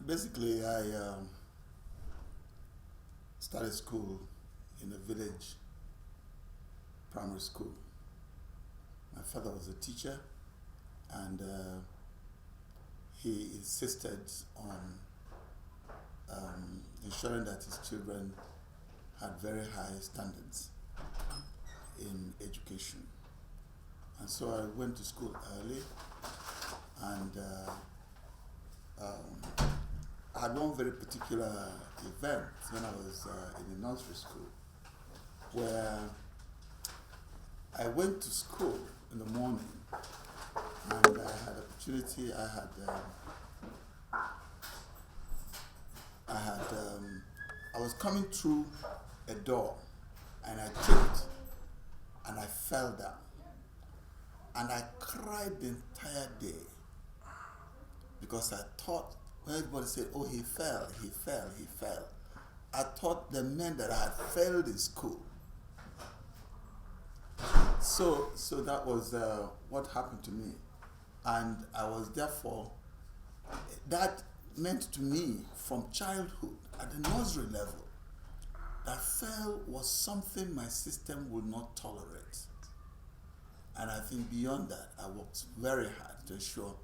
Basically, I started school in a village primary school. My father was a teacher, and he insisted on ensuring that his children had very high standards in education. And so I went to school early, and I had one very particular event when I was in the nursery school, where I went to school in the morning, and I had opportunity. I was coming through a door, and I tripped, and I fell down, and I cried the entire day because I thought when everybody said, "Oh, he fell," I thought they meant that I had failed in school. So that was what happened to me, and I was therefore, that meant to me from childhood at the nursery level that fail was something my system would not tolerate. And I think beyond that, I worked very hard to ensure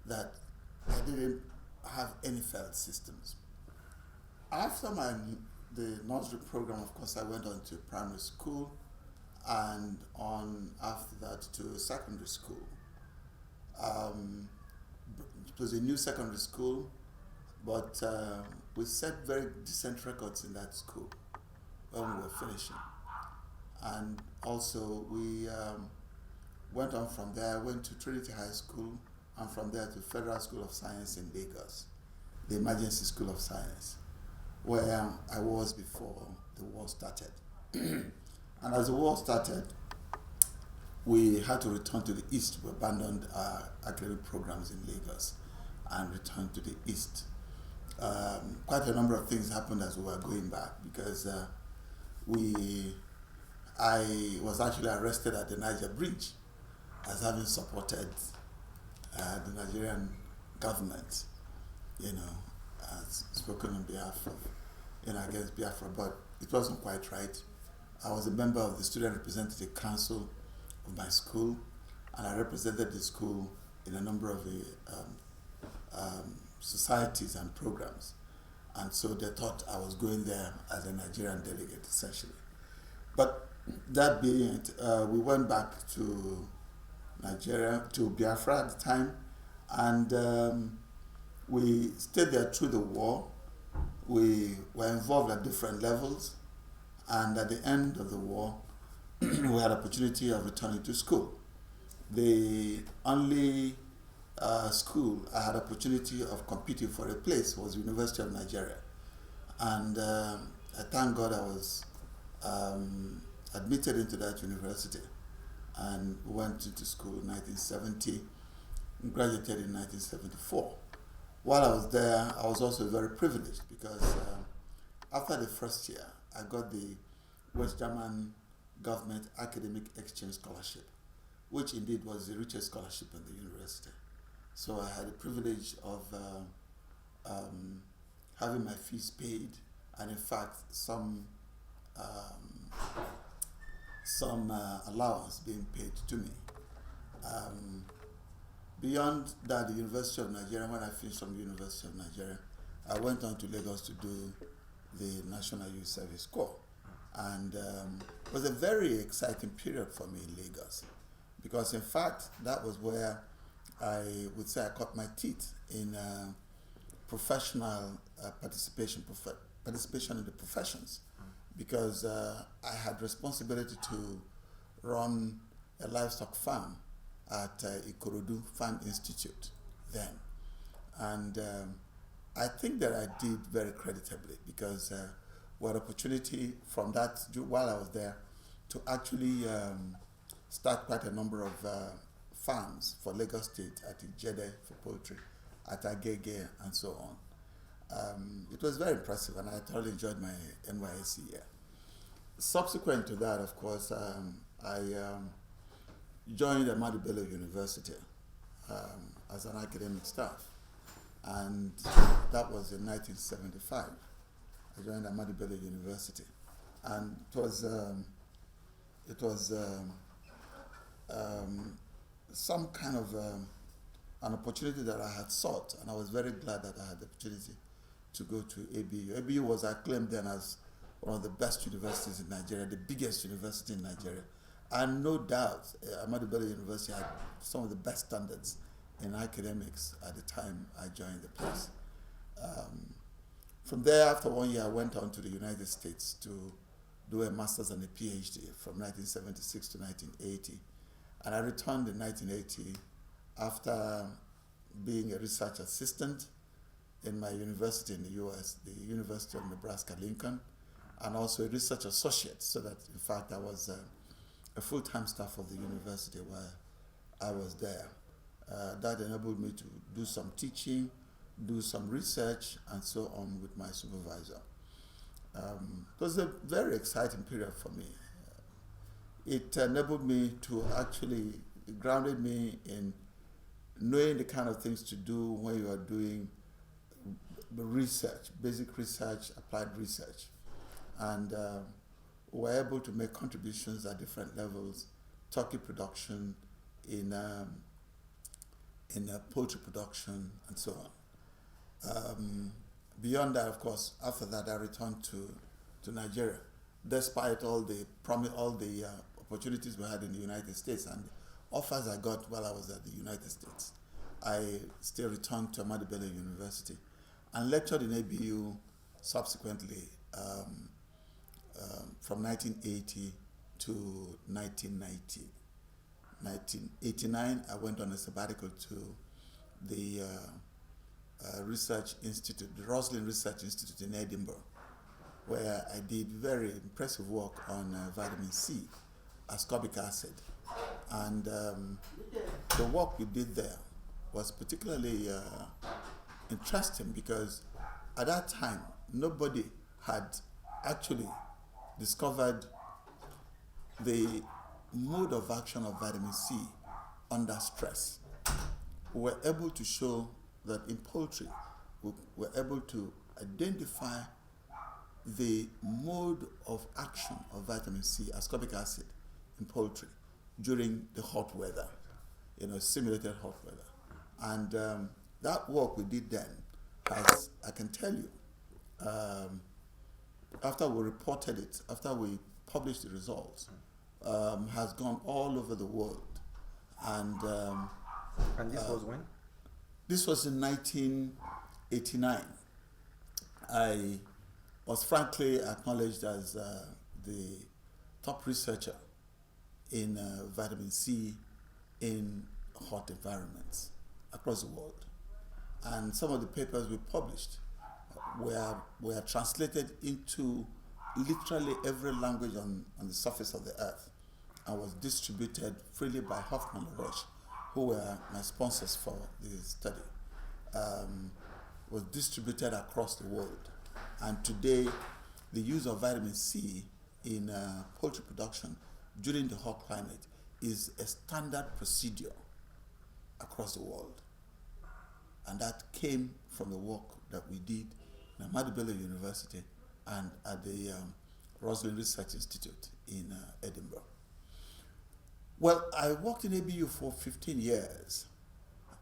that I didn't have any failed systems. After the nursery program, of course, I went on to primary school, and on after that to secondary school. It was a new secondary school, but we set very decent records in that school when we were finishing. And also we went on from there, went to Trinity High School, and from there to Federal School of Science in Lagos, the Emergency School of Science, where I was before the war started. And as the war started, we had to return to the East. We abandoned our academic programs in Lagos and returned to the East. Quite a number of things happened as we were going back, because I was actually arrested at the Niger Bridge as having supported the Nigerian government, spoken on behalf of, against Biafra, but it wasn't quite right. I was a member of the Student Representative Council of my school, and I represented the school in a number of the societies and programs. And so they thought I was going there as a Nigerian delegate, essentially. But that being it, we went back to Nigeria, to Biafra at the time, and we stayed there through the war. We were involved at different levels, and at the end of the war, we had opportunity of returning to school. The only school I had opportunity of competing for a place was the University of Nigeria, and I thank God I was admitted into that university and went into school in 1970, graduated in 1974. While I was there, I was also very privileged because after the first year, I got the West German Government Academic Exchange Scholarship, which indeed was the richest scholarship in the university. So I had the privilege of having my fees paid, and in fact some allowance being paid to me. Beyond that, the University of Nigeria, when I finished from the University of Nigeria, I went on to Lagos to do the National Youth Service Corps. And it was a very exciting period for me in Lagos, because in fact, that was where I would say I cut my teeth in professional participation in the professions, because I had responsibility to run a livestock farm at Ikorodu Farm Institute then. And I think that I did very creditably, because we had opportunity from that, while I was there, to actually start quite a number of farms for Lagos State, at Ijede for poultry, at Agege, and so on. It was very impressive, and I thoroughly enjoyed my NYSC year. Subsequent to that, of course, I joined Ahmadu Bello University as an academic staff. and that was in 1975. I joined Ahmadu Bello University, and it was some kind of an opportunity that I had sought, and I was very glad that I had the opportunity to go to ABU. ABU was acclaimed then as one of the best universities in Nigeria, the biggest university in Nigeria. And no doubt, Ahmadu Bello University had some of the best standards in academics at the time I joined the place. From there, after 1 year, I went on to the United States to do a master's and a PhD from 1976 to 1980. And I returned in 1980 after being a research assistant in my university in the US, the University of Nebraska-Lincoln, and also a research associate, so that in fact I was a full-time staff of the university where I was there. That enabled me to do some teaching, do some research, and so on with my supervisor. It was a very exciting period for me. It enabled me to actually, it grounded me in knowing the kind of things to do when you are doing research, basic research, applied research. And were able to make contributions at different levels, turkey production, in poultry production, and so on. Beyond that, of course, after that, I returned to Nigeria, despite all the opportunities we had in the United States and offers I got while I was at the United States. I still returned to Ahmadu Bello University and lectured in ABU subsequently from 1980 to 1990. 1989, I went on a sabbatical to the Research Institute, the Roslin Research Institute in Edinburgh, where I did very impressive work on vitamin C, ascorbic acid. And the work we did there was particularly interesting because at that time, nobody had actually discovered the mode of action of vitamin C under stress. We were able to show that in poultry, we were able to identify the mode of action of vitamin C, ascorbic acid, in poultry during the hot weather, simulated hot weather. And that work we did then, as I can tell you, after we reported it, after we published the results, has gone all over the world. And this was when? This was in 1989. I was frankly acknowledged as the top researcher in vitamin C in hot environments across the world. And some of the papers we published were translated into literally every language on the surface of the earth and was distributed freely by Hoffman Roche, who were my sponsors for the study, was distributed across the world. And today, the use of vitamin C in poultry production during the hot climate is a standard procedure across the world. And that came from the work that we did in Ahmadu Bello University and at the Roslin Research Institute in Edinburgh. Well, I worked in ABU for 15 years,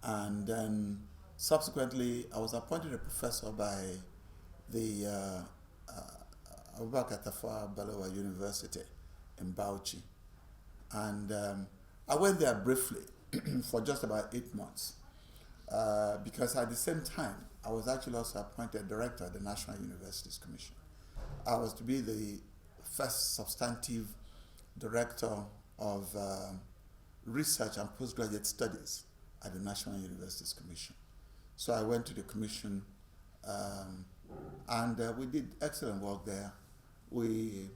and then subsequently I was appointed a professor by the Abubakar Tafawa Balewa University in Bauchi. And I went there briefly for just about 8 months because at the same time I was actually also appointed director of the National Universities Commission. I was to be the first substantive director of research and postgraduate studies at the National Universities Commission. So I went to the commission and we did excellent work there. We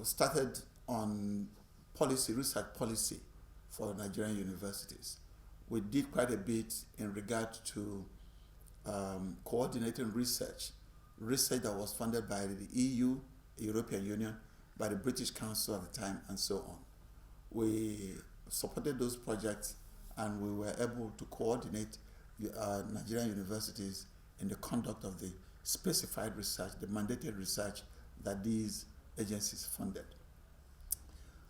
started on research policy for Nigerian universities. We did quite a bit in regard to coordinating research that was funded by the EU, the European Union, by the British Council at the time, and so on. We supported those projects and we were able to coordinate Nigerian universities in the conduct of the specified research, the mandated research that these agencies funded.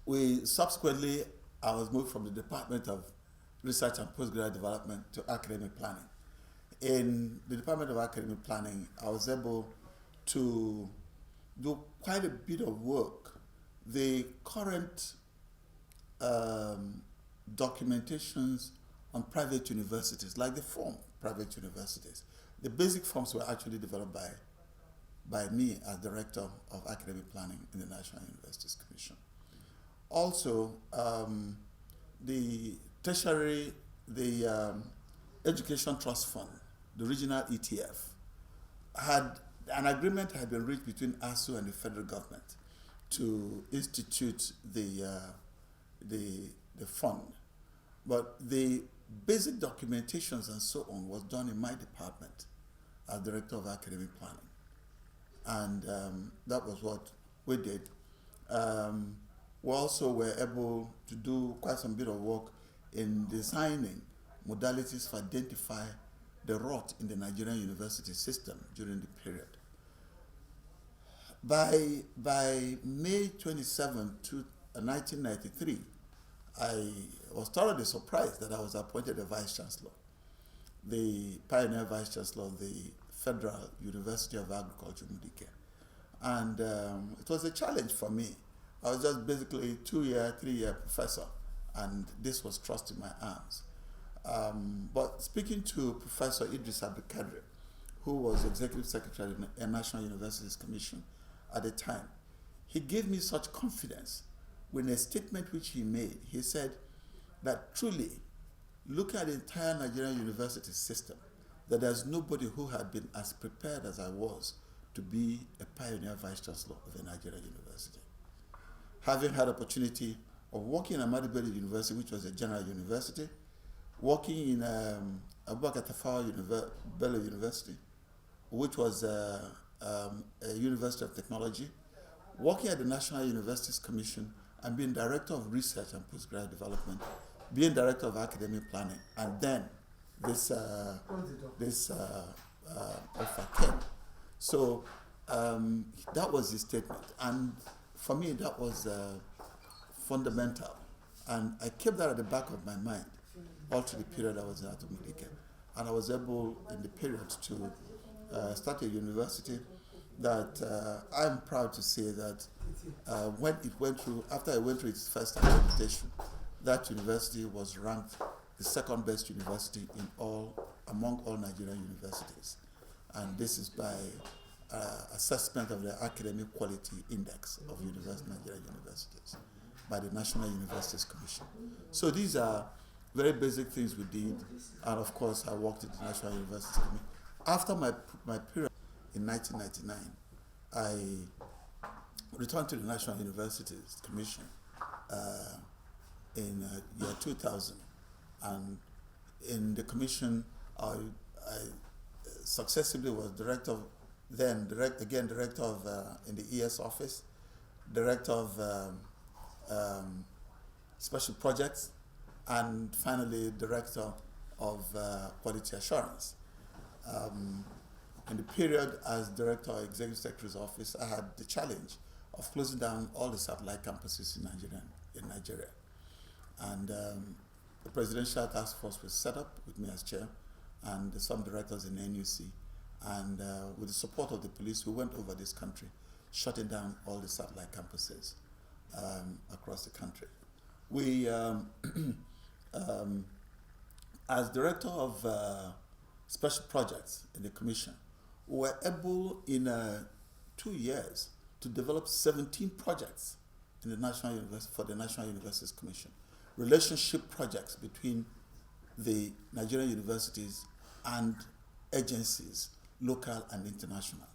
I was moved from the Department of Research and Postgraduate Development to Academic Planning. In the Department of Academic Planning, I was able to do quite a bit of work. The current documentations on private universities, like the form private universities, the basic forms were actually developed by me as Director of Academic Planning in the National Universities Commission. Also, the Treasury, the Education Trust Fund, the regional ETF, an agreement had been reached between ASU and the federal government to institute the fund. But the basic documentations and so on was done in my department as Director of Academic Planning. And that was what we did. We also were able to do quite some bit of work in designing modalities to identify the rot in the Nigerian university system during the period. By May 27, 1993, I was thoroughly surprised that I was appointed a Vice Chancellor, the pioneer Vice Chancellor of the Federal University of Agriculture, Mudike. And it was a challenge for me. I was just basically a 2-year, 3-year professor, and this was thrust in my arms. But speaking to Professor Idris Abdulkadir, who was Executive Secretary of the National Universities Commission at the time, he gave me such confidence with a statement which he made. He said that truly, looking at the entire Nigerian university system, that there's nobody who had been as prepared as I was to be a pioneer Vice Chancellor of a Nigerian university. Having had opportunity of working at Ahmadu University, which was a general university, working in Abubakar Tafawa Bello University, which was a University of Technology, working at the National Universities Commission, and being Director of Research and Postgraduate Development, being Director of Academic Planning, and then this offer came. So that was his statement, and for me that was fundamental, and I kept that at the back of my mind all through the period I was at Umudike. And I was able in the period to start a university that I'm proud to say that after it went through its first accreditation, that university was ranked the second best university among all Nigerian universities. And this is by assessment of the Academic Quality Index of Nigerian universities by the National Universities Commission. So these are very basic things we did, and of course I worked at the National Universities Commission. After my period in 1999, I returned to the National Universities Commission in year 2000, and in the commission I successively was director of in the ES office, director of special projects, and finally director of quality assurance. In the period as director of Executive Secretary's office, I had the challenge of closing down all the satellite campuses in Nigeria. And the Presidential Task Force was set up with me as chair, and some directors in NUC. And with the support of the police, we went over this country, shutting down all the satellite campuses across the country. We, as director of special projects in the commission, we were able in 2 years to develop 17 projects in the for the National Universities Commission, relationship projects between the Nigerian universities and agencies, local and international.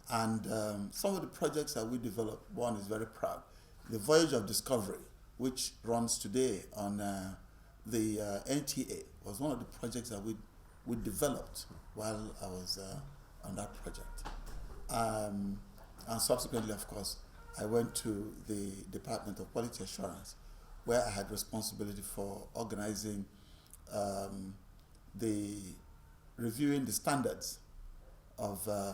And some of the projects that we developed, one is very proud. The Voyage of Discovery, which runs today on the NTA, was one of the projects that we developed while I was on that project. And subsequently, of course, I went to the Department of Quality Assurance, where I had responsibility for organizing the reviewing the standards of the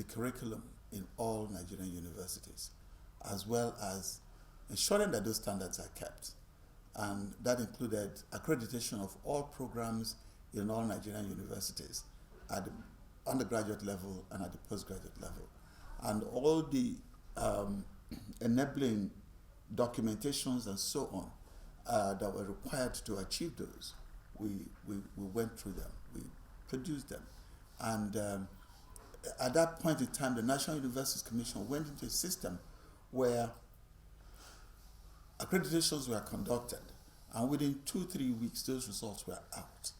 curriculum in all Nigerian universities, as well as ensuring that those standards are kept. And that included accreditation of all programs in all Nigerian universities at the undergraduate level and at the postgraduate level. And all the enabling documentations and so on that were required to achieve those, we went through them, we produced them. And at that point in time, the National Universities Commission went into a system where accreditations were conducted, and within 2-3 weeks, those results were out.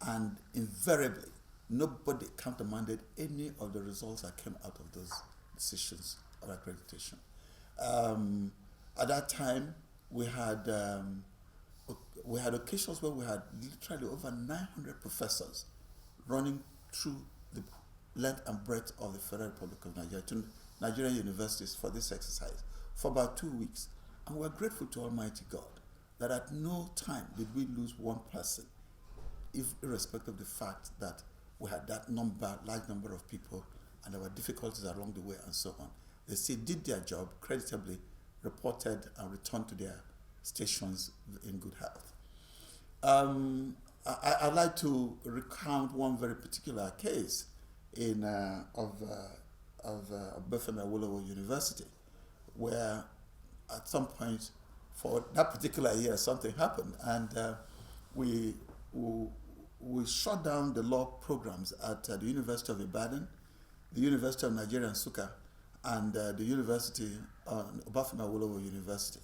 And invariably, nobody countermanded any of the results that came out of those decisions of accreditation. At that time, we had occasions where we had literally over 900 professors running through the length and breadth of the Federal Republic of Nigeria to Nigerian universities for this exercise for about 2 weeks. And we're grateful to Almighty God that at no time did we lose one person, irrespective of the fact that we had that large number of people, and there were difficulties along the way and so on. They still did their job creditably, reported and returned to their stations in good health. I'd like to recount one very particular case of Obafemi Awolowo University, where at some point for that particular year something happened, and we shut down the law programs at the University of Ibadan, the University of Nigeria in Nsukka, and the University, Obafemi Awolowo University.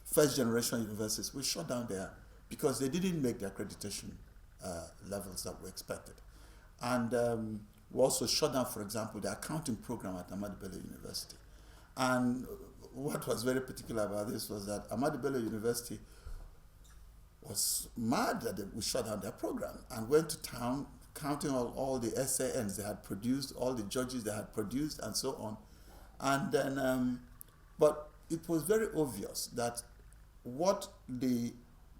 First generation universities, we shut down there because they didn't make the accreditation levels that were expected. And we also shut down, for example, the accounting program at Ahmadu Bello University. And what was very particular about this was that Ahmadu Bello University was mad that we shut down their program and went to town counting all the SANs they had produced, all the judges they had produced, and so on. And then, but it was very obvious that what the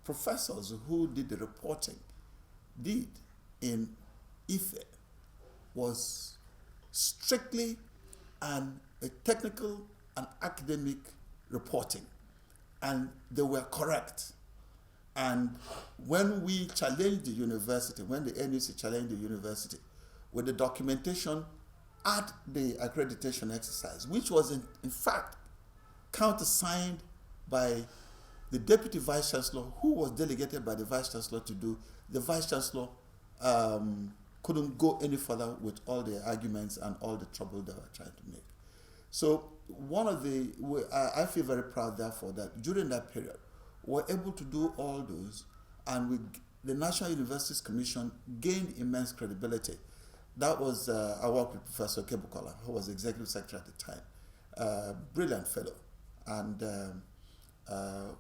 professors who did the reporting did in Ife was strictly a technical and academic reporting, and they were correct. And when we challenged the university, when the NUC challenged the university with the documentation at the accreditation exercise, which was in fact countersigned by the Deputy Vice Chancellor, who was delegated by the Vice Chancellor to do, the Vice Chancellor couldn't go any further with all the arguments and all the trouble they were trying to make. So I feel very proud, therefore, that during that period, we were able to do all those, and the National Universities Commission gained immense credibility. That was, I worked with Professor Kebukola, who was Executive Secretary at the time, brilliant fellow. And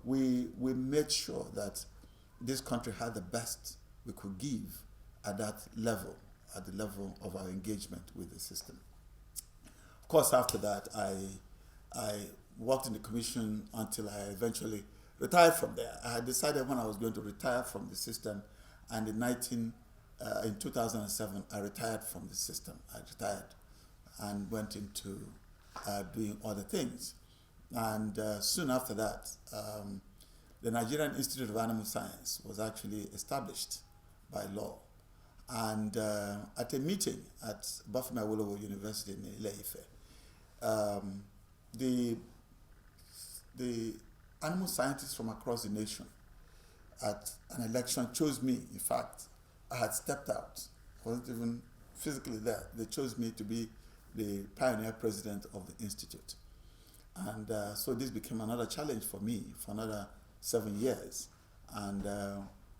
we made sure that this country had the best we could give at that level, at the level of our engagement with the system. Of course, after that, I worked in the commission until I eventually retired from there. I had decided when I was going to retire from the system, and in 2007, I retired from the system. I retired and went into doing other things. And soon after that, the Nigerian Institute of Animal Science was actually established by law. And at a meeting at Obafemi Awolowo University in Ile-Ife, the animal scientists from across the nation at an election chose me. In fact, I had stepped out. I wasn't even physically there. They chose me to be the pioneer president of the institute. And so this became another challenge for me for another 7 years. And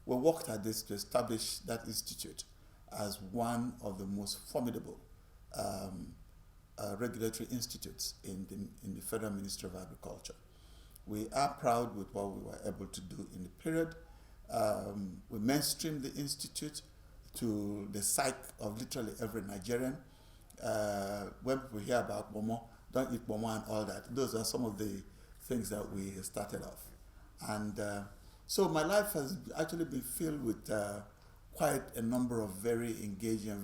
we worked at this to establish that institute as one of the most formidable regulatory institutes in the Federal Ministry of Agriculture. We are proud with what we were able to do in the period. We mainstreamed the institute to the psyche of literally every Nigerian. When people hear about Momo, don't eat Momo and all that, those are some of the things that we started off. And So my life has actually been filled with quite a number of very engaging,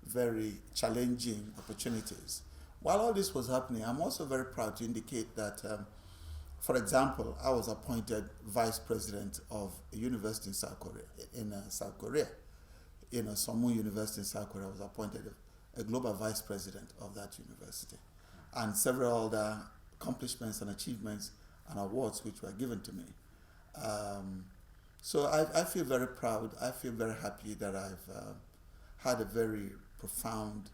very challenging opportunities. While all this was happening, I'm also very proud to indicate that, for example, I was appointed vice president of a university in South Korea. Somun University in South Korea, I was appointed a global vice president of that university, and several other accomplishments and achievements and awards which were given to me. So I feel very proud. I feel very happy that I've had a very profound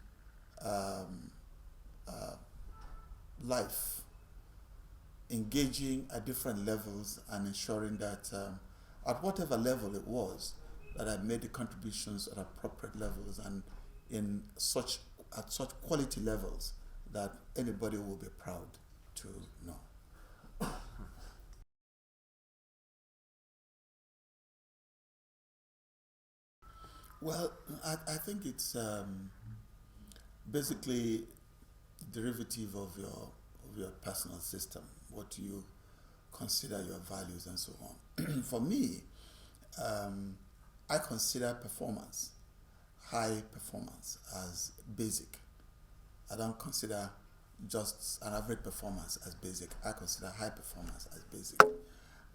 life, engaging at different levels and ensuring that at whatever level it was, that I made the contributions at appropriate levels and at such quality levels that anybody will be proud to know. Well, I think it's basically derivative of your personal system, what you consider your values and so on. For me, I consider high performance, as basic. I don't consider just an average performance as basic. I consider high performance as basic,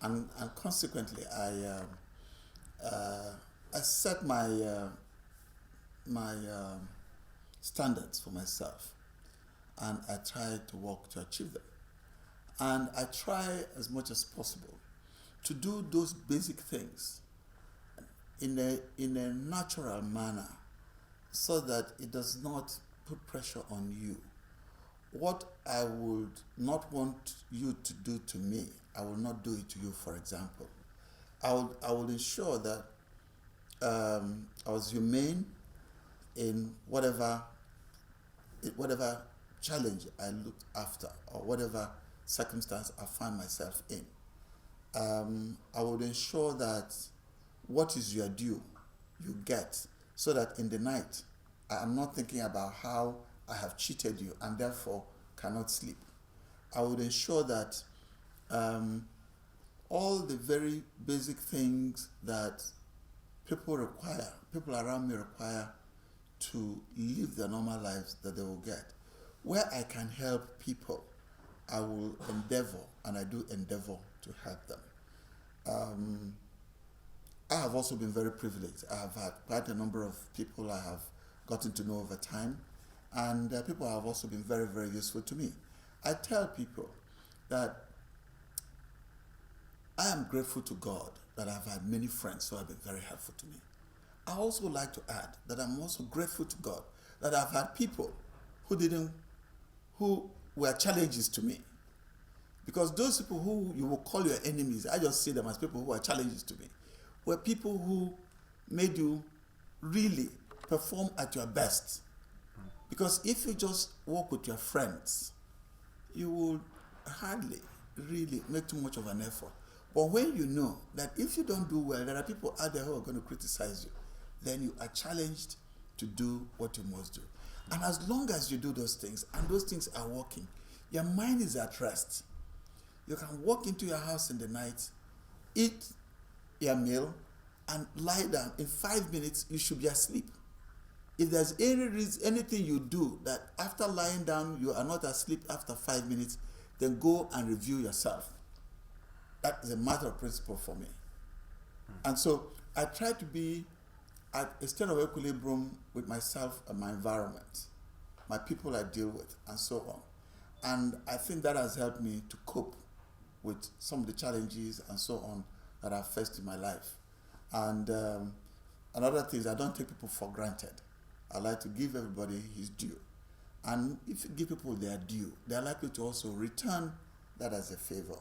and consequently, I set my standards for myself, and I try to work to achieve them. And I try as much as possible to do those basic things in a natural manner, so that it does not put pressure on you. What I would not want you to do to me, I will not do it to you. For example, I will ensure that I was humane in whatever challenge I looked after, or whatever circumstance I find myself in. I would ensure that what is your due, you get, so that in the night, I am not thinking about how I have cheated you and therefore cannot sleep. I would ensure that all the very basic things that people around me require to live their normal lives, that they will get. Where I can help people, I will endeavor, and I do endeavor to help them. I have also been very privileged. I have had quite a number of people I have gotten to know over time, and people have also been very, very useful to me. I tell people that I am grateful to God that I've had many friends who have been very helpful to me. I also like to add that I'm also grateful to God that I've had people who were challenges to me. Because those people who you will call your enemies, I just see them as people who are challenges to me, were people who made you really perform at your best. Because if you just work with your friends, you will hardly really make too much of an effort. But when you know that if you don't do well, there are people out there who are going to criticize you, then you are challenged to do what you must do. And as long as you do those things, and those things are working, your mind is at rest. You can walk into your house in the night, eat your meal, and lie down. In 5 minutes, you should be asleep. If there's anything you do that after lying down, you are not asleep after 5 minutes, then go and review yourself. That is a matter of principle for me. And so I try to be at a state of equilibrium with myself and my environment, my people I deal with, and so on. And I think that has helped me to cope with some of the challenges and so on that I've faced in my life. And another thing is, I don't take people for granted. I like to give everybody his due. And if you give people their due, they're likely to also return that as a favor.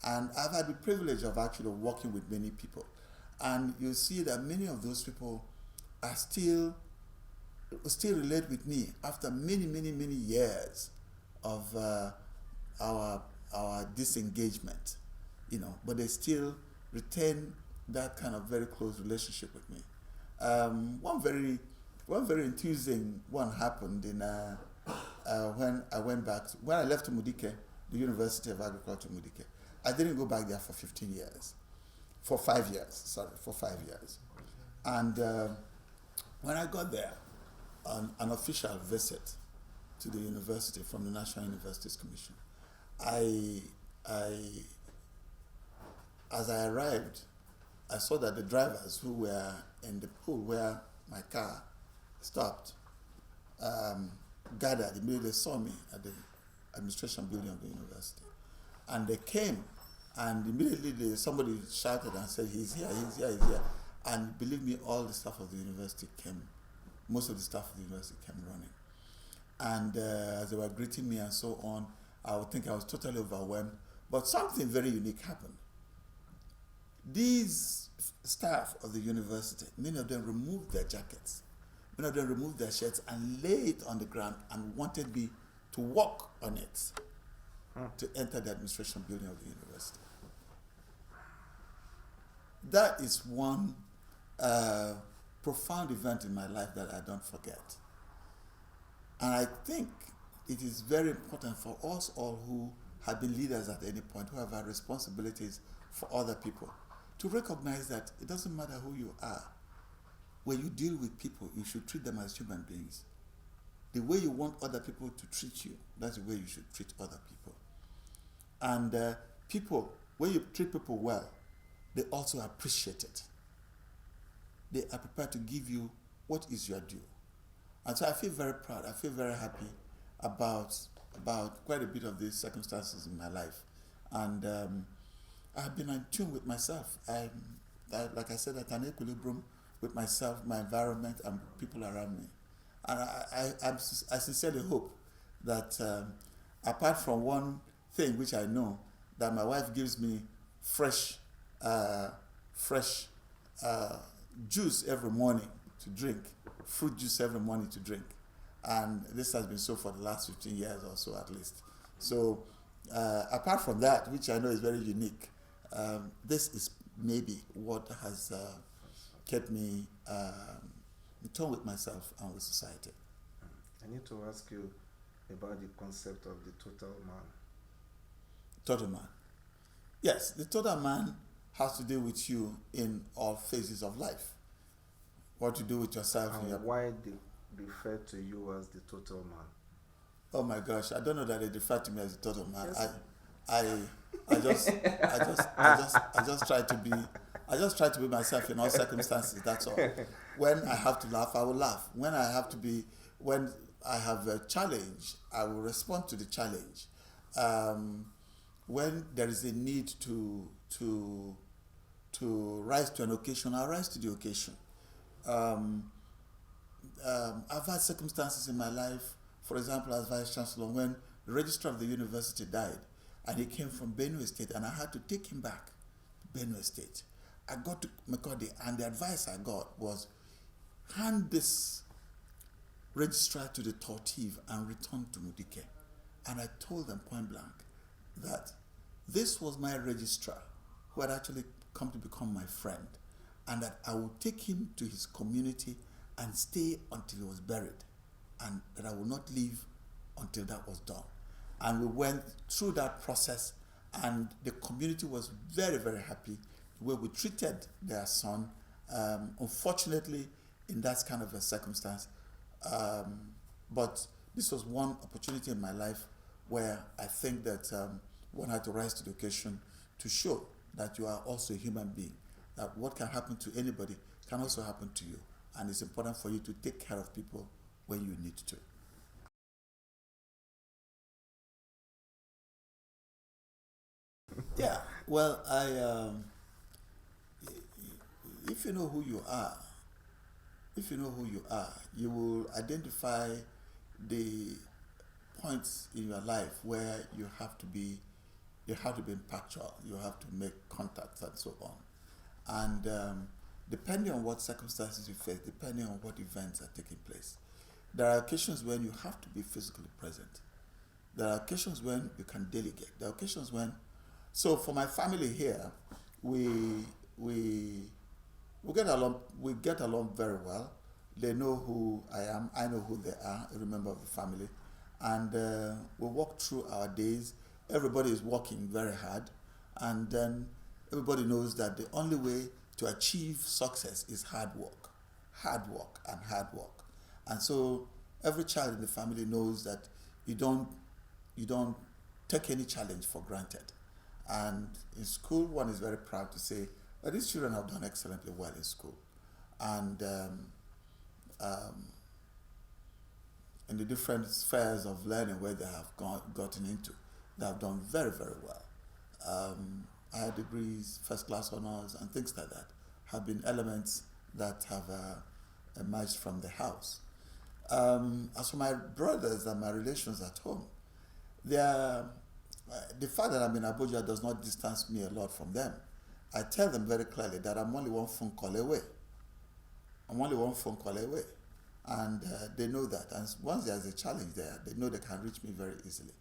And I've had the privilege of actually working with many people. And you see that many of those people are still relate with me after many, many, many years of our disengagement, but they still retain that kind of very close relationship with me. One very enthusing one happened when I left Mudike, the University of Agriculture Mudike. I didn't go back there for 15 years. for 5 years. Sorry, for 5 years. And when I got there, on an official visit to the university from the National Universities Commission, as I arrived, I saw that the drivers who were in the pool where my car stopped gathered. Immediately they saw me at the administration building of the university. And they came, and immediately somebody shouted and said, he's here, he's here, he's here. And believe me, all the staff of the university came, most of the staff of the university came running. And as they were greeting me and so on, I would think I was totally overwhelmed. But something very unique happened. These staff of the university, many of them removed their jackets, many of them removed their shirts and laid it on the ground and wanted me to walk on it to enter the administration building of the university. That is one profound event in my life that I don't forget. And I think it is very important for us all who have been leaders at any point, who have had responsibilities for other people, to recognize that it doesn't matter who you are. When you deal with people, you should treat them as human beings. The way you want other people to treat you, that's the way you should treat other people. And people, when you treat people well, they also appreciate it. They are prepared to give you what is your due. And so I feel very proud, I feel very happy about quite a bit of these circumstances in my life. And I've been in tune with myself. Like I said, at an equilibrium with myself, my environment, and people around me. And I sincerely hope that apart from one thing which I know, that my wife gives me fresh juice every morning to drink, fruit juice every morning to drink. And this has been so for the last 15 years or so at least. So apart from that, which I know is very unique, this is maybe what has kept me in tune with myself and with society. I need to ask you about the concept of the total man. Total man. Yes, the total man has to do with you in all phases of life. What you do with yourself. And why they refer to you as the total man? Oh my gosh, I don't know that they refer to me as the total man. Yes. I just try to be myself in all circumstances. That's all. When I have to laugh, I will laugh. When I have a challenge, I will respond to the challenge. When there is a need to rise to an occasion, I'll rise to the occasion. I've had circumstances in my life, for example, as Vice Chancellor, when the registrar of the university died, and he came from Benue State, and I had to take him back to Benue State. I got to Makodi, and the advice I got was, hand this registrar to the tortive and return to Mudike. And I told them point blank that this was my registrar who had actually come to become my friend, and that I would take him to his community and stay until he was buried, and that I would not leave until that was done. And we went through that process, and the community was very, very happy the way we treated their son. Unfortunately, in that kind of a circumstance, but this was one opportunity in my life where I think that one had to rise to the occasion to show that you are also a human being, that what can happen to anybody can also happen to you, and it's important for you to take care of people when you need to. Yeah, well, if you know who you are, you will identify the points in your life where you have to be impactful, you have to make contacts and so on. And depending on what circumstances you face, depending on what events are taking place, there are occasions when you have to be physically present. There are occasions when you can delegate. There are occasions when, so for my family here, we get along very well. They know who I am, I know who they are, a member of the family. And we walk through our days. Everybody is working very hard. And then everybody knows that the only way to achieve success is hard work, hard work, and hard work. And so every child in the family knows that you don't take any challenge for granted. And in school, one is very proud to say that these children have done excellently well in school. And in the different spheres of learning where they have gotten into, they have done very, very well. Higher degrees, first class honors, and things like that have been elements that have emerged from the house. As for my brothers and my relations at home, the fact that I'm in Abuja does not distance me a lot from them. I tell them very clearly that I'm only one phone call away. I'm only one phone call away. And they know that. And once there's a challenge there, they know they can reach me very easily.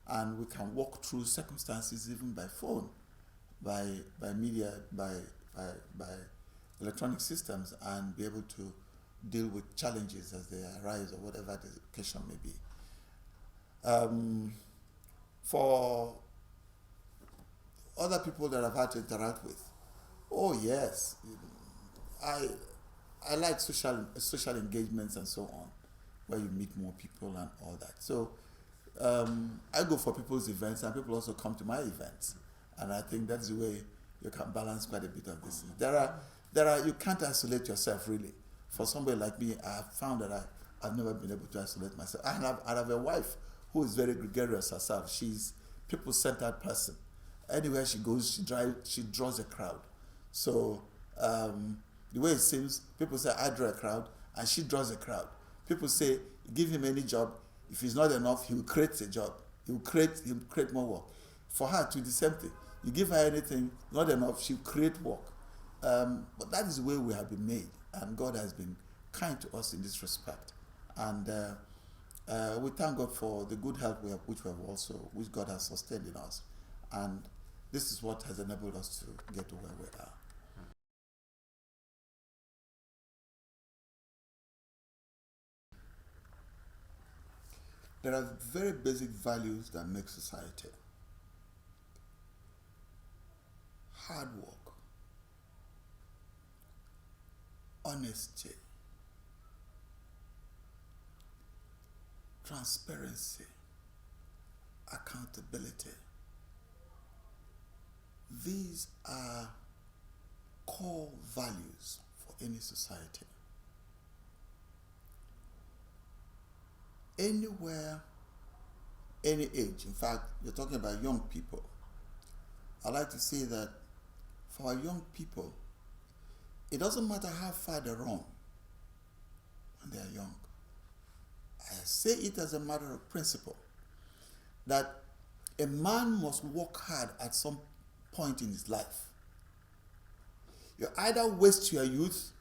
And we can walk through circumstances even by phone, by media, by electronic systems, and be able to deal with challenges as they arise or whatever the occasion may be. For other people that I've had to interact with, oh yes, I like social engagements and so on, where you meet more people and all that. So I go for people's events, and people also come to my events, and I think that's the way you can balance quite a bit of this. There are you can't isolate yourself really. For somebody like me, I have found that I've never been able to isolate myself. I have a wife who is very gregarious herself. She's people-centered person. Anywhere she goes, she draws a crowd. So the way it seems, people say I draw a crowd, and she draws a crowd. People say give him any job. If it's not enough, he will create a job. He will create more work. For her, to the same thing. You give her anything, not enough, she'll create work. But that is the way we have been made, and God has been kind to us in this respect. And we thank God for the good health which God has sustained in us. And this is what has enabled us to get to where we are. There are very basic values that make society. Hard work, honesty, transparency, accountability. These are core values for any society. Anywhere, any age, in fact, you're talking about young people. I like to say that for our young people, it doesn't matter how far they run when they are young. I say it as a matter of principle that a man must work hard at some point in his life. You either waste your youth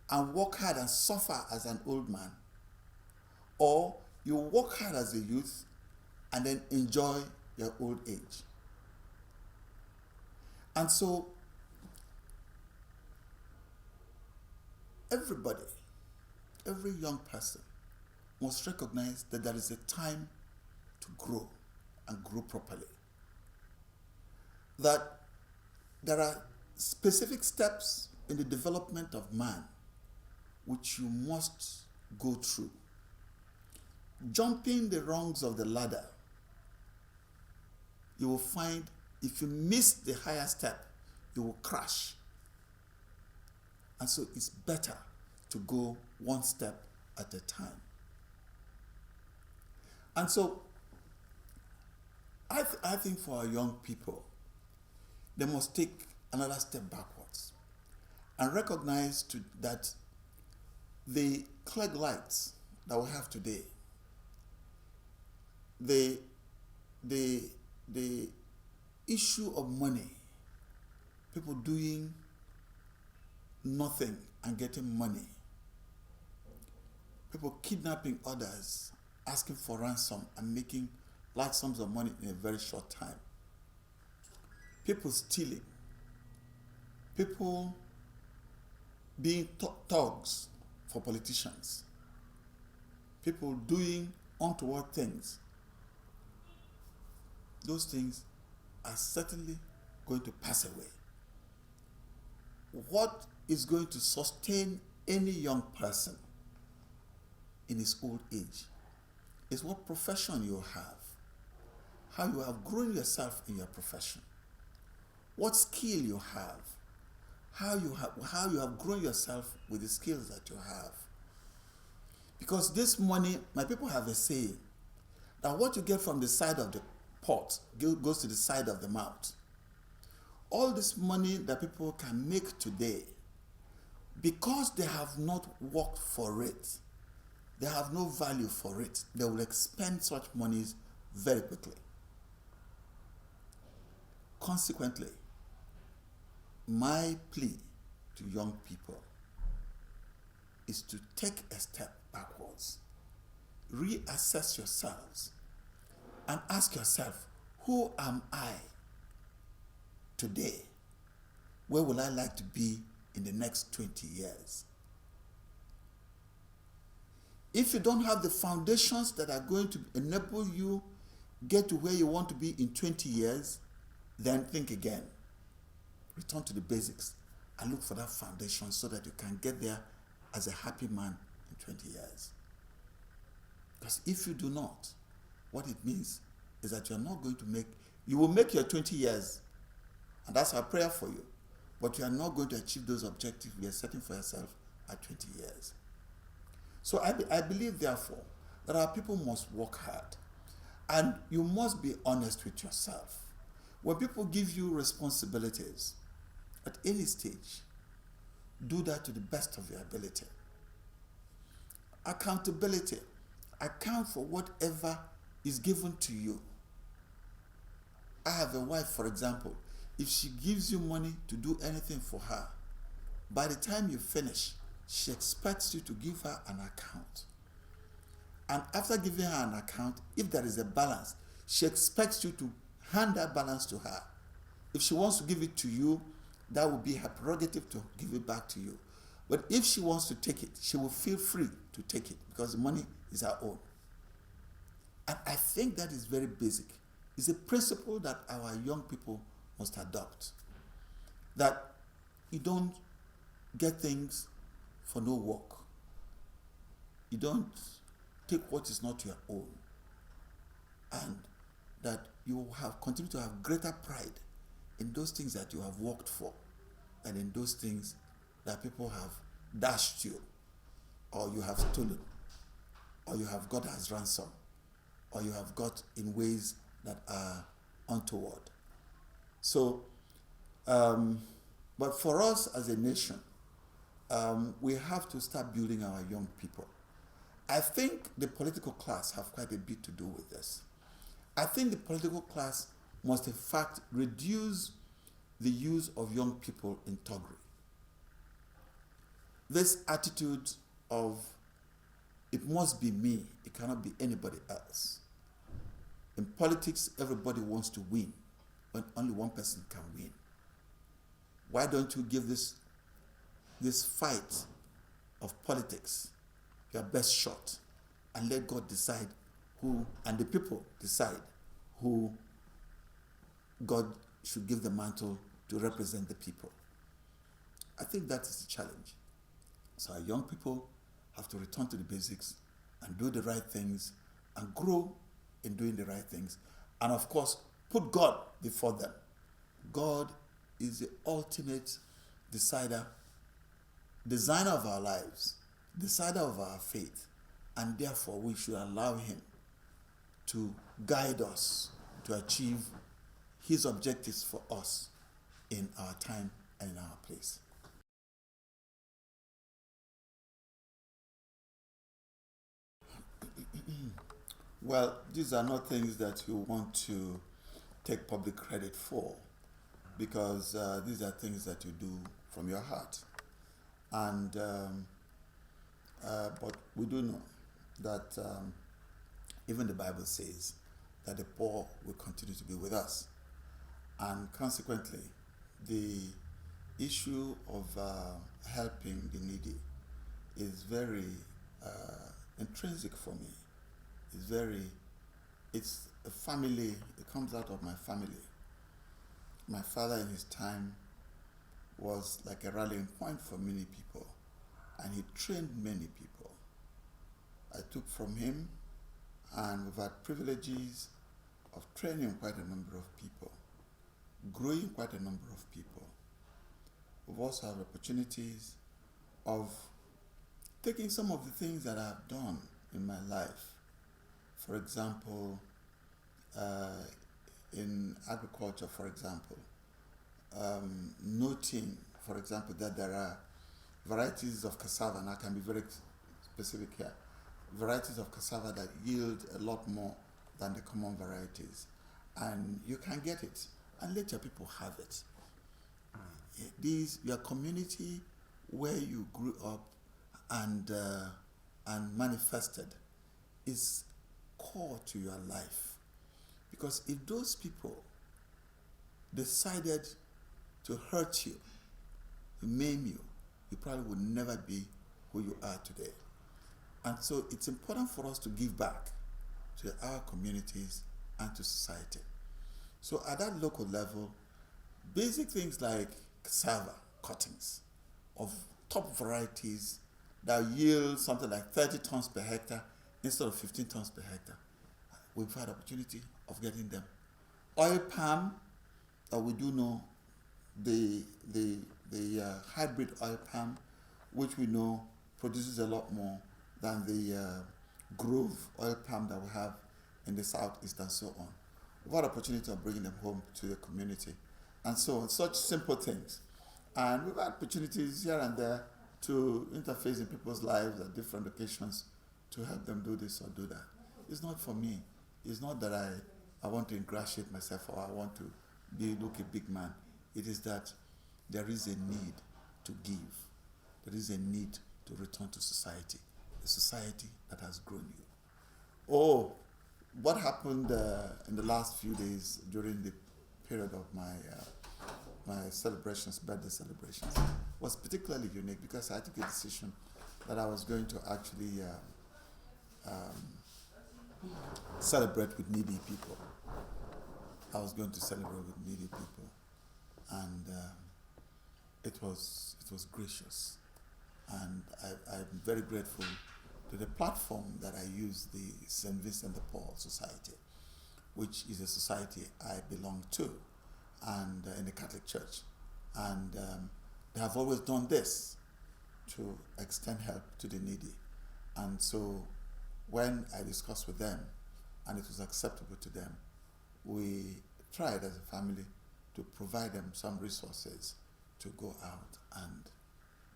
and work hard and suffer as an old man, or you work hard as a youth and then enjoy your old age. And so everybody, every young person must recognize that there is a time to grow and grow properly. That there are specific steps in the development of man which you must go through. Jumping the rungs of the ladder, you will find if you miss the higher step, you will crash. And so it's better to go one step at a time. And so I think for our young people, they must take another step backwards and recognize that the Clegg lights that we have today, the issue of money, people doing nothing and getting money, people kidnapping others, asking for ransom and making large sums of money in a very short time, people stealing, people being thugs for politicians, people doing untoward things. Those things are certainly going to pass away. What is going to sustain any young person in his old age is what profession you have, how you have grown yourself in your profession, what skill you have, how you have grown yourself with the skills that you have. Because this money, my people have a saying that what you get from the side of the pot goes to the side of the mouth. All this money that people can make today, because they have not worked for it, they have no value for it, they will expend such monies very quickly. Consequently, my plea to young people is to take a step backwards, reassess yourselves, and ask yourself, who am I today? Where will I like to be in the next 20 years? If you don't have the foundations that are going to enable you get to where you want to be in 20 years, then think again. Return to the basics and look for that foundation so that you can get there as a happy man in 20 years. Because if you do not, what it means is that you will make your 20 years, and that's our prayer for you, but you are not going to achieve those objectives you are setting for yourself at 20 years. So I believe, therefore, that our people must work hard, and you must be honest with yourself. When people give you responsibilities at any stage, do that to the best of your ability. Accountability. Account for whatever is given to you. I have a wife, for example. If she gives you money to do anything for her, by the time you finish, she expects you to give her an account. And after giving her an account, if there is a balance, she expects you to hand that balance to her. If she wants to give it to you, that will be her prerogative to give it back to you. But if she wants to take it, she will feel free to take it because the money is her own. And I think that is very basic. It's a principle that our young people must adopt. That you don't get things for no work. You don't take what is not your own. And that you will continue to have greater pride in those things that you have worked for than in those things that people have dashed you, or you have stolen, or you have got as ransom, or you have got in ways that are untoward. So, but for us as a nation, we have to start building our young people. I think the political class have quite a bit to do with this. I think the political class must in fact reduce the use of young people in thuggery. This attitude of it must be me, it cannot be anybody else. In politics, everybody wants to win when only one person can win. Why don't you give this fight of politics your best shot and let God decide who, and the people decide who God should give the mantle to represent the people. I think that is the challenge. So our young people have to return to the basics and do the right things and grow in doing the right things. And of course, put God before them. God is the ultimate designer of our lives, decider of our faith, and therefore we should allow him to guide us to achieve his objectives for us in our time and in our place. Well, these are not things that you want to take public credit for, because these are things that you do from your heart. And but we do know that even the Bible says that the poor will continue to be with us. And consequently, the issue of helping the needy is very intrinsic for me. It's a family, it comes out of my family. my father in his time was like a rallying point for many people, and he trained many people. I took from him, and we've had privileges of training quite a number of people, growing quite a number of people. We've also had opportunities of taking some of the things that I've done in my life. For example, in agriculture, for example, noting, for example, that there are varieties of cassava, and I can be very specific here, varieties of cassava that yield a lot more than the common varieties. And you can get it and let your people have it. Your community where you grew up and manifested is core to your life. Because if those people decided to hurt you, to maim you, you probably would never be who you are today. And so it's important for us to give back to our communities and to society. So at that local level, basic things like cassava cuttings of top varieties that yield something like 30 tons per hectare instead of 15 tons per hectare, we've had opportunity of getting them. Oil palm, we do know the hybrid oil palm, which we know produces a lot more than the grove oil palm that we have in the southeast and so on. We've had opportunity of bringing them home to the community, and so on, such simple things. And we've had opportunities here and there to interface in people's lives at different occasions to help them do this or do that. It's not for me. It's not that I want to ingratiate myself or I want to look a big man. It is that there is a need to give. There is a need to return to society, the society that has grown you. Oh, what happened in the last few days during the period of my celebrations, birthday celebrations, was particularly unique because I took a decision that I was going to actually celebrate with needy people. I was going to celebrate with needy people, and it was gracious, and I'm very grateful to the platform that I use, the St. Vincent de Paul Society, which is a society I belong to, and in the Catholic Church, and they have always done this to extend help to the needy. And so when I discussed with them and it was acceptable to them, we tried as a family to provide them some resources to go out and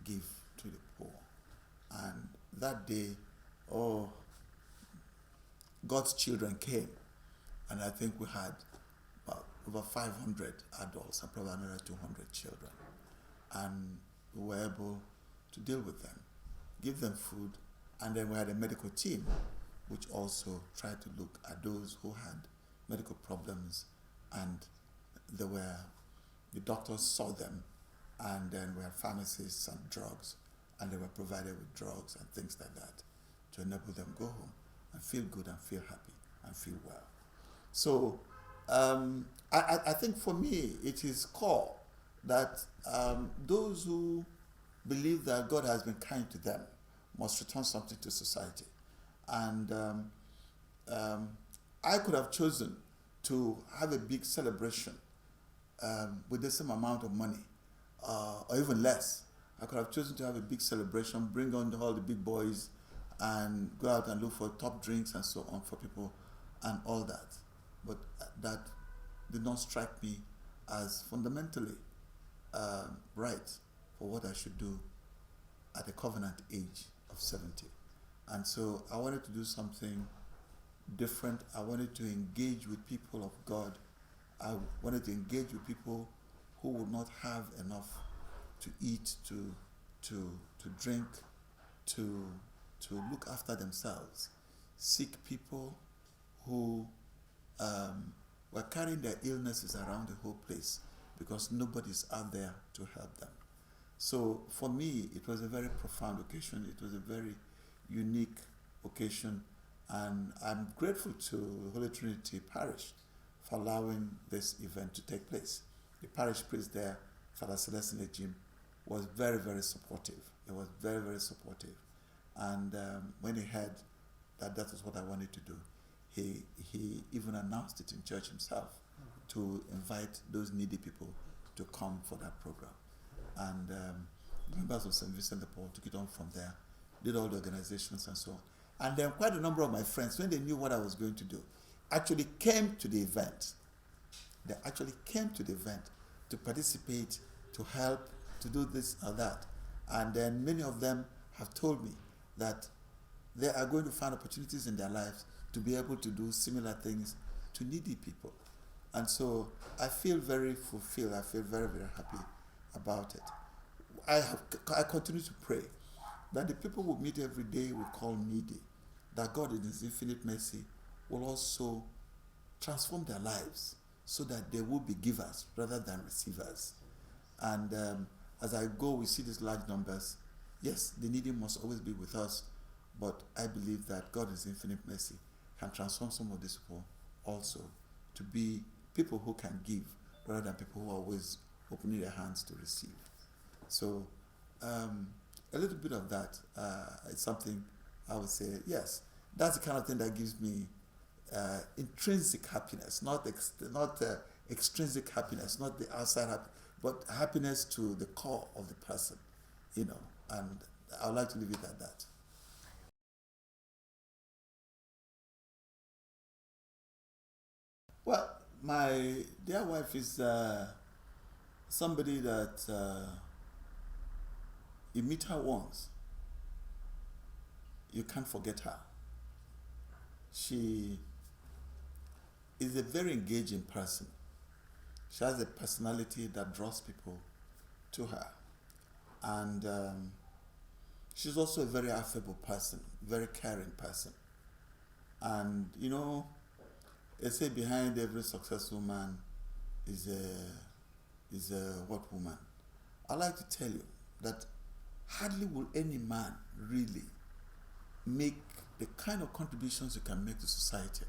give to the poor. And that day, God's children came, and I think we had over 500 adults and probably another 200 children. And we were able to deal with them, give them food, and then we had a medical team which also tried to look at those who had medical problems, and the doctors saw them, and then we had pharmacists and drugs, and they were provided with drugs and things like that to enable them go home and feel good and feel happy and feel well. So I think for me it is core that those who believe that God has been kind to them must return something to society. And I could have chosen to have a big celebration with the same amount of money, or even less. I could have chosen to have a big celebration, bring on all the big boys, and go out and look for top drinks and so on for people and all that. But that did not strike me as fundamentally right for what I should do at the covenant age of 70. And so I wanted to do something different. I wanted to engage with people of God. I wanted to engage with people who would not have enough to eat, to drink, to look after themselves. Sick people who were carrying their illnesses around the whole place because nobody's out there to help them. So for me, it was a very profound occasion. It was a very unique occasion, and I'm grateful to Holy Trinity Parish for allowing this event to take place. the parish priest there, Father Celestine Jim, was very, very supportive. He was very, very supportive. And when he heard that that was what I wanted to do, he even announced it in church himself to invite those needy people to come for that program. And members of St. Vincent de Paul took it on from there, did all the organizations and so on. And then quite a number of my friends, when they knew what I was going to do, actually came to the event. They actually came to the event to participate, to help, to do this or that. And then many of them have told me that they are going to find opportunities in their lives to be able to do similar things to needy people. And so I feel very fulfilled. I feel very, very happy about it. I continue to pray that the people we meet every day we call needy, that God in His infinite mercy will also transform their lives so that they will be givers rather than receivers. And as I go, we see these large numbers. Yes, the needy must always be with us, but I believe that God in His infinite mercy can transform some of these people also to be people who can give rather than people who are always opening their hands to receive. So a little bit of that is something I would say, yes, that's the kind of thing that gives me intrinsic happiness, not extrinsic happiness, not the outside happiness, but happiness to the core of the person, you know, and I would like to leave it at that. Well, my dear wife is somebody that you meet her once, you can't forget her. She is a very engaging person. She has a personality that draws people to her. And she's also a very affable person, very caring person. And, you know, they say behind every successful man is a what woman? I like to tell you that hardly will any man really make the kind of contributions you can make to society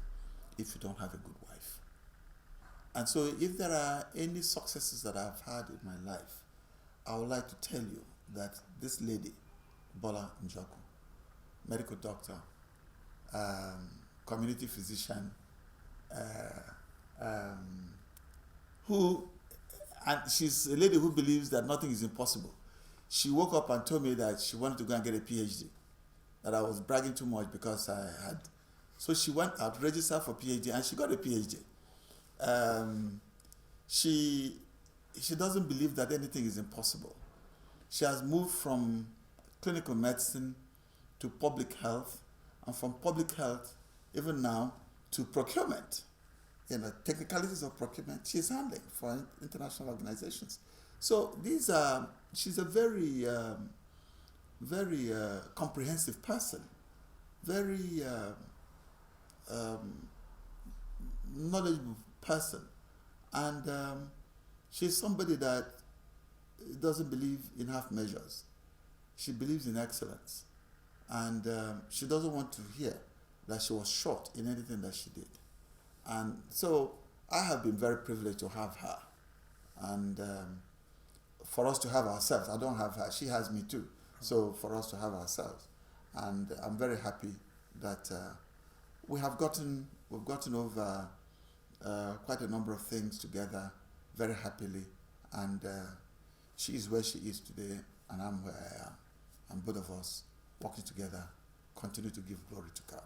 if you don't have a good wife. And so if there are any successes that I've had in my life, I would like to tell you that this lady, Bola Njoku, medical doctor, community physician, and she's a lady who believes that nothing is impossible. She woke up and told me that she wanted to go and get a PhD, that I was bragging too much because I had. So she went out, registered for PhD, and she got a PhD. She doesn't believe that anything is impossible. She has moved from clinical medicine to public health, and from public health, even now, to procurement. You know, technicalities of procurement she's handling for international organizations. So she's a very, very comprehensive person, very knowledgeable person, and she's somebody that doesn't believe in half measures. She believes in excellence, and she doesn't want to hear that she was short in anything that she did. And so I have been very privileged to have her, and for us to have ourselves. I don't have her, she has me too. So for us to have ourselves, and I'm very happy that we've gotten over quite a number of things together very happily, and she is where she is today, and I'm where I am, and both of us working together continue to give glory to God.